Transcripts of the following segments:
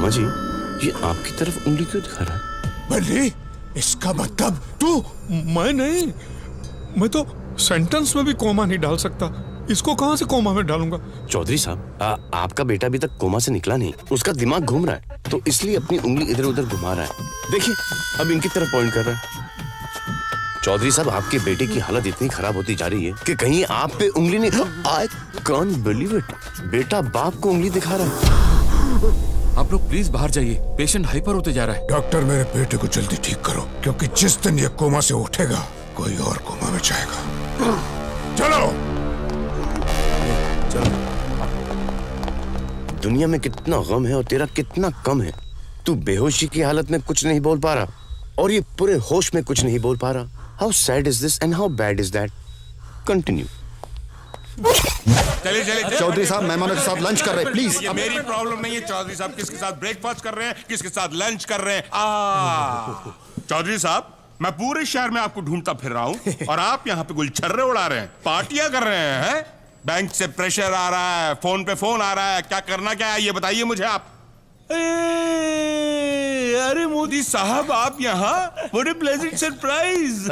मामा जी, ये आपकी तरफ उंगली क्यों दिखा रहा है? बल्ली, इसका मतलब तू? मैं नहीं, मैं तो सेंटेंस में भी कोमा नहीं डाल सकता, इसको कहां से कोमा में डालूंगा? चौधरी साहब, आपका बेटा अभी तक कोमा से निकला नहीं, उसका दिमाग घूम रहा है, तो इसलिए अपनी उंगली इधर उधर घुमा रहा है। देखिए, अब इनकी तरफ पॉइंट कर रहा है। चौधरी साहब, आपके बेटे की हालत इतनी खराब होती जा रही है कि कहीं आप पे उंगली नहीं। आई कांट बिलीव इट, बेटा बाप को उंगली दिखा रहा है। आप लोग प्लीज बाहर जाइए, पेशेंट हाइपर होते जा रहा है। डॉक्टर, मेरे बेटे को जल्दी ठीक करो, क्योंकि जिस दिन ये कोमा से उठेगा कोई और कोमा में जाएगा। चलो। दुनिया में कितना गम है और तेरा कितना कम है। तू बेहोशी की हालत में कुछ नहीं बोल पा रहा और ये पूरे होश में कुछ नहीं बोल पा रहा। How sad is this and how bad is that? Continue. चलिए चलिए चौधरी साहब मेहमानों के साथ लंच कर रहे हैं, प्लीज। ये मेरी प्रॉब्लम नहीं है चौधरी साहब, किसके साथ ब्रेकफास्ट कर रहे हैं, किसके साथ लंच कर रहे हैं। चौधरी साहब, मैं पूरे शहर में आपको ढूंढता फिर रहा हूँ और आप यहाँ पे गुलछर्रे उड़ा रहे हैं, पार्टियां कर रहे हैं। बैंक से प्रेशर आ रहा है, फोन पे फोन आ रहा है, क्या करना क्या है ये बताइए मुझे आप। अरे मोदी साहब, आप यहाँ? What a pleasant surprise.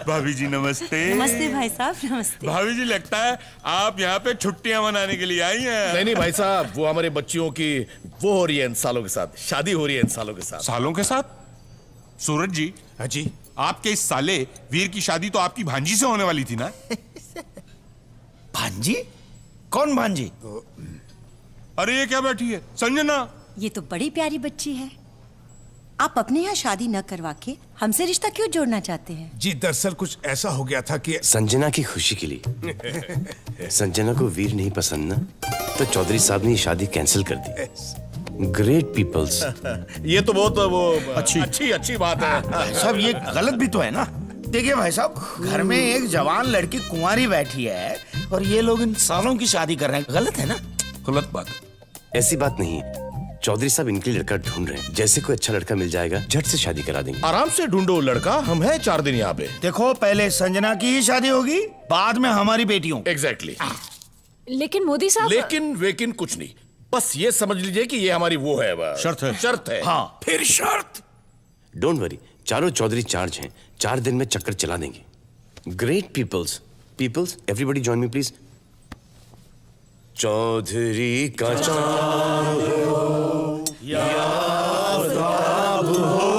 भाभी जी नमस्ते। नमस्ते भाई साहब, नमस्ते। भाभी जी, लगता है आप यहाँ पे छुट्टियां मनाने के लिए आई हैं। नहीं नहीं भाई साहब, वो हमारे बच्चियों की वो हो रही है इन सालों के साथ, शादी हो रही है इन सालों के साथ। सालों के साथ? सूरज जी। हाँ जी। आपके इस साले वीर की शादी तो आपकी भांजी से होने वाली थी ना? भांजी? कौन भांजी? अरे ये क्या बैठी है? संजना। ये तो बड़ी प्यारी बच्ची है। आप अपने यहाँ शादी न करवा के हमसे रिश्ता क्यों जोड़ना चाहते हैं? जी, दरअसल कुछ ऐसा हो गया था कि संजना की खुशी के लिए। संजना को वीर नहीं पसंद ना, तो चौधरी साहब ने ये शादी कैंसिल कर दी। Great peoples. ये तो बहुत वो अच्छी बात है। भाई साहब, ये गलत भी तो है ना। देखिए भाई साहब, घर में एक जवान लड़की कुंवारी बैठी है और ये लोग इन सालों की शादी कर रहे हैं, गलत है ना? गलत बात। ऐसी बात नहीं है चौधरी साहब, इनके लिए लड़का ढूंढ रहे हैं। जैसे कोई अच्छा लड़का मिल जाएगा, झट से शादी करा देंगे। आराम से ढूंढो लड़का, हम हैं 4 दिन यहाँ पे। देखो, पहले संजना की ही शादी होगी, बाद में हमारी बेटियों। एग्जैक्टली। लेकिन मोदी साहब। लेकिन कुछ नहीं, बस ये समझ लीजिए कि ये हमारी वो है, शर्त है। हाँ, फिर शर्त। डोंट वरी, चारों चौधरी चार्ज हैं, 4 दिन में चक्कर चला देंगे। Great peoples. Everybody join me please. Chaudhary का चांद हो या आफताब हो,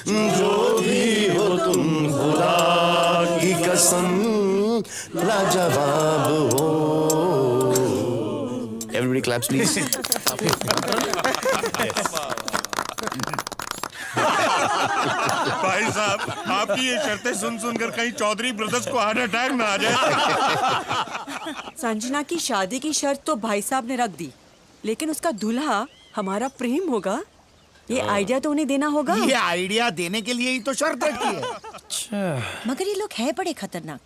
जो भी हो तुम खुदा की कसम लाजवाब हो। Everybody claps please. भाई साहब, आपकी ये शर्तें सुन सुनकर कहीं चौधरी ब्रदर्स को हार्ट अटैक ना आ जाए। संजना की शादी की शर्त तो भाई साहब ने रख दी, लेकिन उसका दूल्हा हमारा प्रेम होगा, ये आइडिया तो उन्हें देना होगा। ये आइडिया देने के लिए ही तो शर्त रखी है। अच्छा। मगर ये लोग हैं बड़े खतरनाक,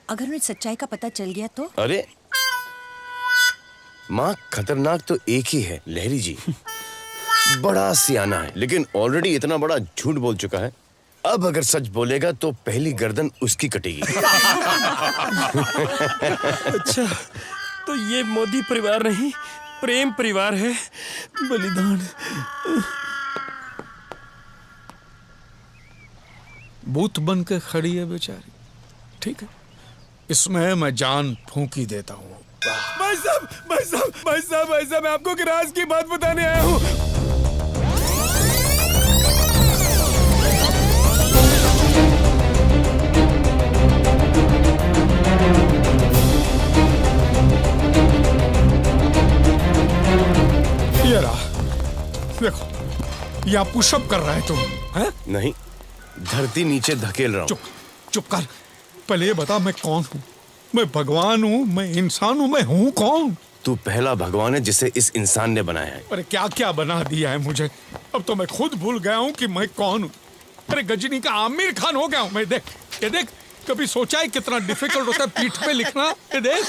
अगर उन्हें सच्चाई का पता चल गया तो? अरे माँ, खतरनाक तो एक ही है, लहरी जी। बड़ा सियाना है, लेकिन ऑलरेडी इतना बड़ा झूठ बोल चुका है। अब अगर सच बोलेगा तो पहली गर्दन उसकी कटेगी। अच्छा, तो ये मोदी परिवार नहीं, प्रेम परिवार है। बलिदान। बूथ बन के खड़ी है बेचारी। ठीक है, इसमें मैं जान फूंक ही देता हूँ। भाई साहब, मैं आपको राज की बात बताने आया हूँ। ये रहा, देखो, यहाँ पुशअप कर रहा है तुम, हैं? नहीं, धरती नीचे धकेल रहा हूँ। चुप कर। पहले ये बता, मैं कौन हूँ? मैं भगवान हूँ, मैं इंसान हूँ, मैं हूँ कौन? तू पहला भगवान है जिसे इस इंसान ने बनाया है। अरे क्या क्या बना दिया है मुझे, अब तो मैं खुद भूल गया हूँ कि मैं कौन हूँ। अरे गजनी का आमिर खान हो गया हूँ मैं। देख, ये देख, कभी सोचा है कितना डिफिकल्ट होता है पीठ पे लिखना? ये देख,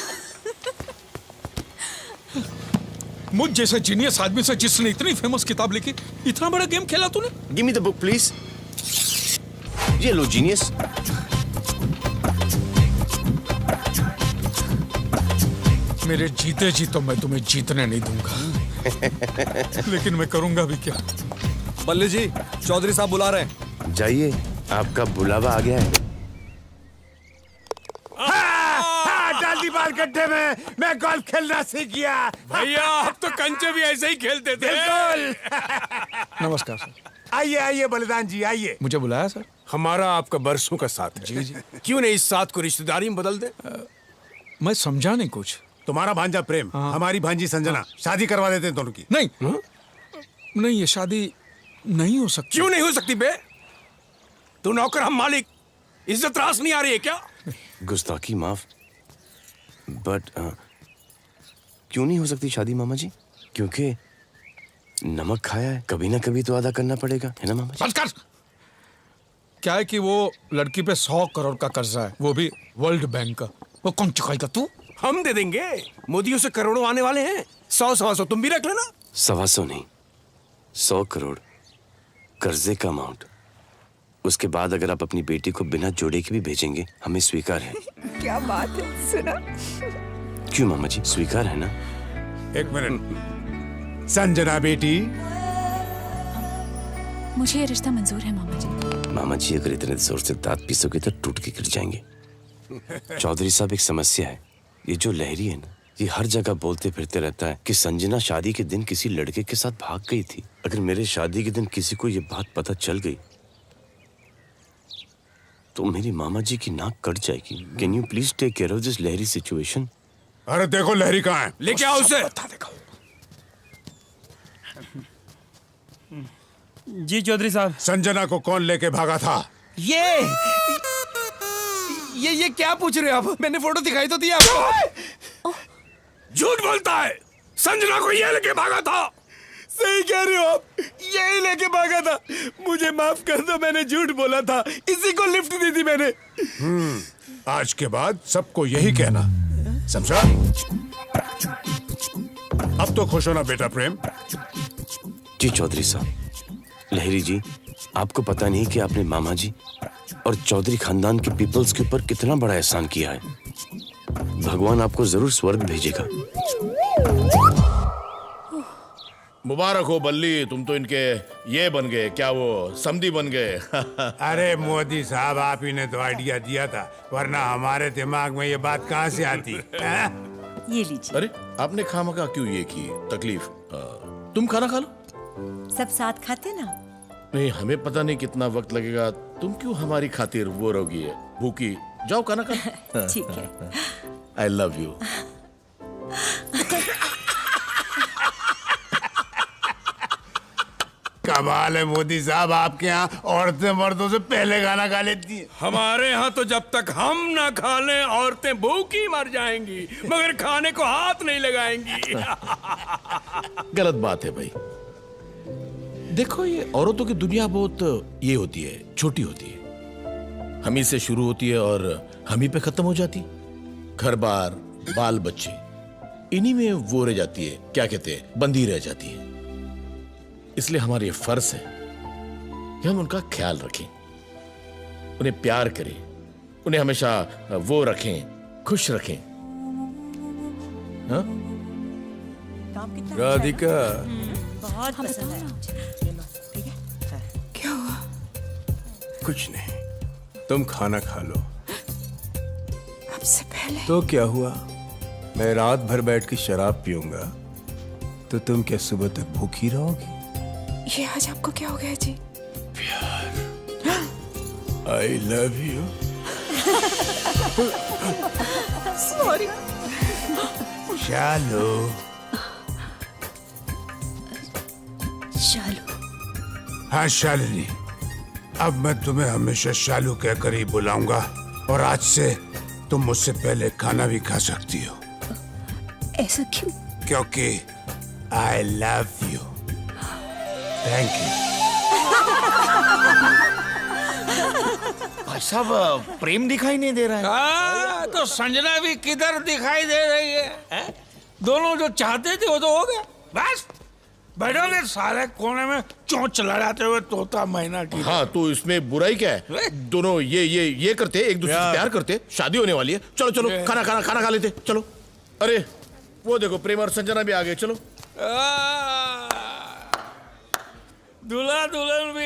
मुझ जैसे जीनियस आदमी से जिसने इतनी फेमस किताब लिखी, इतना बड़ा गेम खेला तूने। Give me the book please. ये लो जीनियस। मेरे जीते जी तो मैं तुम्हें जीतने नहीं दूंगा। लेकिन मैं करूंगा भी क्या? बल्ले जी, चौधरी साहब बुला रहे हैं। जाइए, आपका बुलावा आ गया है। डाल दी बाल गड्ढे में, मैं गोल्फ खेलना सीख गया। भैया आप तो कंचे भी ऐसे ही खेलते थे। नमस्कार सर। आइए आइए बलिदान जी, आइए। मुझे बुलाया सर? हमारा आपका बरसों का साथ है। जी जी। क्यों नहीं इस साथ को रिश्तेदारी में बदल दे? मैं समझा नहीं कुछ। तुम्हारा भांजा प्रेम, हमारी भांजी संजना, शादी करवा देते हैं दोनों की। नहीं नहीं, ये शादी नहीं हो सकती। क्यों नहीं हो सकती बे? तू नौकर, हम मालिक। इज्जत रास नहीं आ रही है क्या? गुस्ताखी माफ, बट क्यों नहीं हो सकती शादी मामा जी? क्योंकि नमक खाया है, कभी ना कभी तो अदा करना पड़ेगा, है ना मामा जी? बस कर। क्या है कि वो लड़की पे 100 करोड़ का कर्जा है, वो भी वर्ल्ड बैंक का। वो कौन चुकाएगा? तू? हम दे देंगे। मोदियों से करोड़ों आने वाले हैं। 100-125 तुम भी रख लेना। 125 नहीं, 100 करोड़ कर्जे का अमाउंट। उसके बाद अगर आप अपनी बेटी को बिना जोड़े के भी भेजेंगे, हमें स्वीकार है। क्या बात है, सुना? क्यों मामा जी, स्वीकार है ना? एक मिनट। संजना बेटी, मुझे ये रिश्ता मंजूर है मामा जी। मामा जी अगर इतने जोर से दांत पीसोगे तो टूट के गिर जाएंगे। चौधरी साहब, एक समस्या है। ये जो लहरी है ना, ये हर जगह बोलते फिरते रहता है कि संजना शादी के दिन किसी लड़के के साथ भाग गई थी। अगर मेरे शादी के दिन किसी को ये बात पता चल गई तो मेरी मामा जी की नाक कट जाएगी। Can you please take care of this Lahri situation? अरे देखो लहरी कहाँ है? लेके आओ उसे। जी चौधरी साहब। संजना को कौन लेके भागा था? ये क्या पूछ रहे हो आप? मैंने फोटो दिखाई तो दिया आपको। झूठ बोलता है। संजना को ये लेके भागा था। सही कह रहे हो आप, यही लेके भागा था। मुझे माफ कर दो, मैंने झूठ बोला था। इसी को लिफ्ट दी थी मैंने। आज के बाद सबको यही कहना, समझा? अब तो खुश होना बेटा प्रेम। जी चौधरी साहब। लहरी जी, आपको पता नहीं कि आपने मामा जी और चौधरी खानदान के पीपल्स के ऊपर कितना बड़ा एहसान किया है। भगवान आपको जरूर स्वर्ग भेजेगा। मुबारक हो बल्ली, तुम तो इनके ये बन गए, क्या वो समधी बन गए। अरे मोदी साहब, आप ही ने तो आइडिया दिया था, वरना हमारे दिमाग में ये बात कहाँ से आती? ये लीजिए। अरे आपने खामखा क्यों ये की तकलीफ? तुम खाना खा लो। सब साथ खाते ना? नहीं, हमें पता नहीं कितना वक्त लगेगा। तुम क्यों हमारी खातिर वो रहोगी है भूखी? जाओ खाना खा। ठीक है। आई लव यू। कमाल है मोदी साहब, आपके यहाँ औरतें मर्दों से पहले खाना खा लेती हैं। हमारे यहाँ तो जब तक हम ना खा लें औरतें भूखी मर जाएंगी, मगर खाने को हाथ नहीं लगाएंगी। गलत बात है भाई। देखो, ये औरतों की दुनिया बहुत ये होती है, छोटी होती है। हम ही से शुरू होती है और हम ही पे खत्म हो जाती। घर बार, बाल बच्चे, इन्हीं में वो रह जाती है, क्या कहते हैं, बंधी रह जाती है। इसलिए हमारा ये फर्ज है कि हम उनका ख्याल रखें, उन्हें प्यार करें, उन्हें हमेशा वो रखें, खुश रखें। हाँ? काम कितना राधिका, बहुत पसंद है मुझे। ठीक है? क्या हुआ? कुछ नहीं, तुम खाना खा लो। आपसे पहले तो क्या हुआ? मैं रात भर बैठ के शराब पीऊंगा तो तुम क्या सुबह तक भूखी रहोगी? ये आज आपको क्या हो गया जी? I love you. Sorry. Shalu, Shalu. हाँ शालिनी, अब मैं तुम्हें हमेशा शालू कहकर ही बुलाऊंगा और आज से तुम मुझसे पहले खाना भी खा सकती हो, ऐसा क्यों? क्योंकि आई लव यू। Thank you. भाई साहब, प्रेम दिखाई नहीं दे रहा है। तो संजना भी किधर दिखाई दे रही है? दोनों जो चाहते थे वो तो हो गए। बस बैठो ने सारे कोने में चोंच लड़ाते हुए तोता मैना की। हाँ, तो इसमें बुराई क्या है? दोनों ये करते, एक दूसरे से प्यार करते, शादी होने वाली है। चलो चलो, खाना खा लेते, चलो। अरे वो देखो प्रेम और संजना भी आ गए, चलो। दूल्हा दुल्हन भी